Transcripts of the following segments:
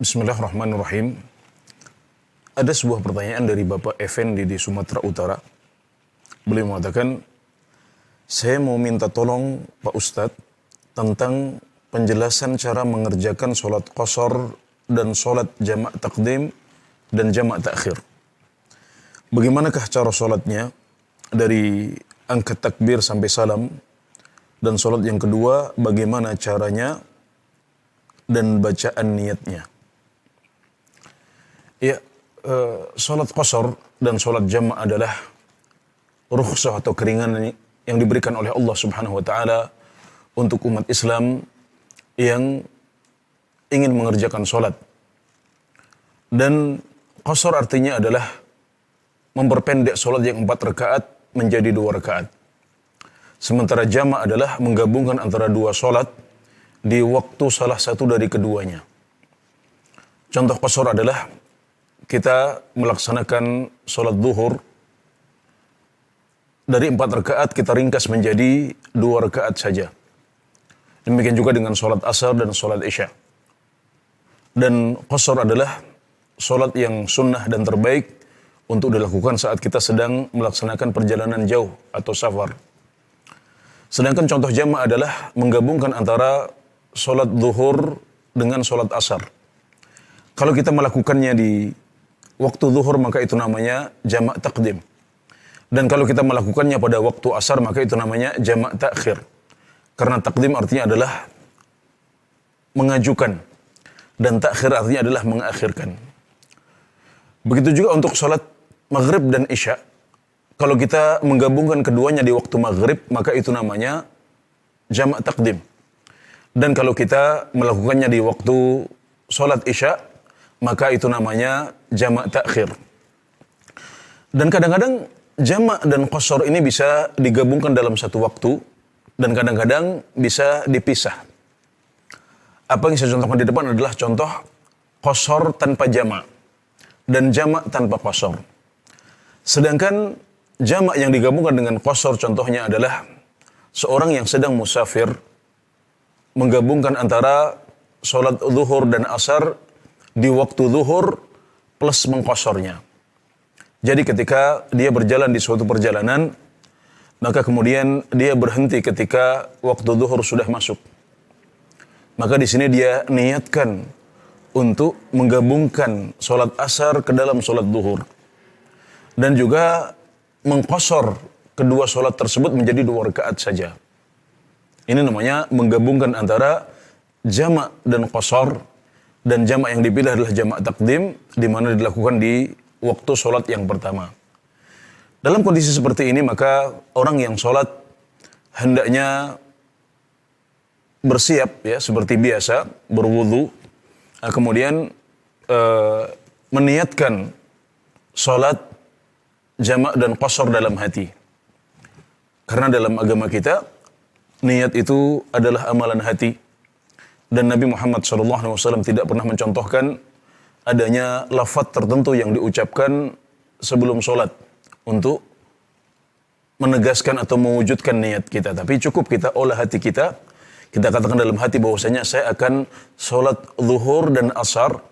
Bismillahirrahmanirrahim. Ada sebuah pertanyaan dari Bapak Effendi di Sumatera Utara. Beliau mengatakan, saya mau minta tolong Pak Ustadz tentang penjelasan cara mengerjakan sholat qashar dan sholat jamak takdim dan jamak takhir. Bagaimanakah cara sholatnya dari angkat takbir sampai salam, dan sholat yang kedua bagaimana caranya dan bacaan niatnya. Ya, sholat qashar dan sholat jamak adalah rukhsah atau keringanan yang diberikan oleh Allah Subhanahu wa taala untuk umat Islam yang ingin mengerjakan sholat. Dan qashar artinya adalah memperpendek sholat yang 4 rakaat menjadi 2 rakaat. Sementara jamak adalah menggabungkan antara 2 sholat di waktu salah satu dari keduanya. Contoh qashar adalah kita melaksanakan sholat zuhur dari 4 rakaat kita ringkas menjadi 2 rakaat saja. Demikian juga dengan sholat asar dan sholat isya. Dan qashar adalah sholat yang sunnah dan terbaik untuk dilakukan saat kita sedang melaksanakan perjalanan jauh atau safar. Sedangkan contoh jamak adalah menggabungkan antara sholat zuhur dengan sholat asar. Kalau kita melakukannya di waktu zuhur maka itu namanya jamak takdim. Dan kalau kita melakukannya pada waktu asar maka itu namanya jamak takhir. Karena takdim artinya adalah mengajukan dan takhir artinya adalah mengakhirkan. Begitu juga untuk sholat maghrib dan isya. Kalau kita menggabungkan keduanya di waktu maghrib maka itu namanya jamak takdim. Dan kalau kita melakukannya di waktu sholat isya maka itu namanya jamak takhir. Dan kadang-kadang jamak dan qashar ini bisa digabungkan dalam satu waktu dan kadang-kadang bisa dipisah. Apa yang saya contohkan di depan adalah contoh qashar tanpa jamak dan jamak tanpa qashar. Sedangkan jamak yang digabungkan dengan qashar contohnya adalah seorang yang sedang musafir menggabungkan antara sholat zuhur dan asar di waktu zuhur plus mengqasharnya. Jadi ketika dia berjalan di suatu perjalanan, maka kemudian dia berhenti ketika waktu zuhur sudah masuk. Maka di sini dia niatkan untuk menggabungkan sholat asar ke dalam sholat zuhur. Dan juga mengqashar kedua sholat tersebut menjadi 2 rakaat saja. Ini namanya menggabungkan antara jamak dan qashar. Dan jamak yang dipilih adalah jamak takdim, di mana dilakukan di waktu sholat yang pertama. Dalam kondisi seperti ini, maka orang yang sholat hendaknya bersiap ya seperti biasa, berwudu, kemudian meniatkan sholat jamak dan qashar dalam hati. Karena dalam agama kita, niat itu adalah amalan hati. Dan Nabi Muhammad SAW tidak pernah mencontohkan adanya lafaz tertentu yang diucapkan sebelum sholat untuk menegaskan atau mewujudkan niat kita. Tapi cukup kita olah hati kita katakan dalam hati bahwasanya saya akan sholat zuhur dan asar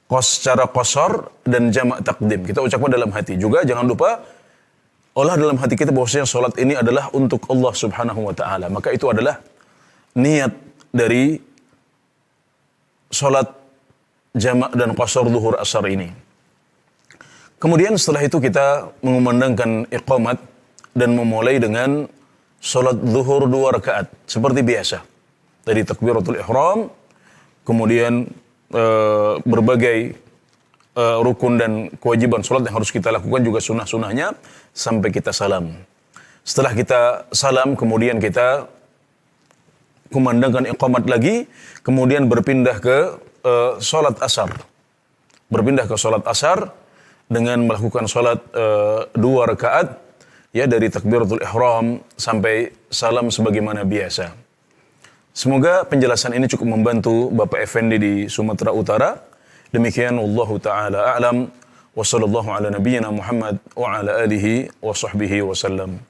secara qashar dan jamak takdim. Kita ucapkan dalam hati. Juga jangan lupa olah dalam hati kita bahwasanya sholat ini adalah untuk Allah Subhanahu wa taala. Maka itu adalah niat dari sholat jamak dan qashar zuhur asar ini. Kemudian setelah itu kita mengumandangkan iqamat dan memulai dengan sholat zuhur 2 rakaat seperti biasa. Dari takbiratul ihram, kemudian berbagai rukun dan kewajiban sholat yang harus kita lakukan juga sunnah-sunnahnya sampai kita salam. Setelah kita salam kemudian kita kumandangkan iqamat lagi, kemudian berpindah ke sholat asar. Berpindah ke sholat asar dengan melakukan sholat 2 rakaat, ya dari takbiratul ihram sampai salam sebagaimana biasa. Semoga penjelasan ini cukup membantu Bapak Effendi di Sumatera Utara. Demikian wallahu taala a'lam wa sallallahu ala nabiyyina Muhammad wa ala alihi wa sahbihi wasallam.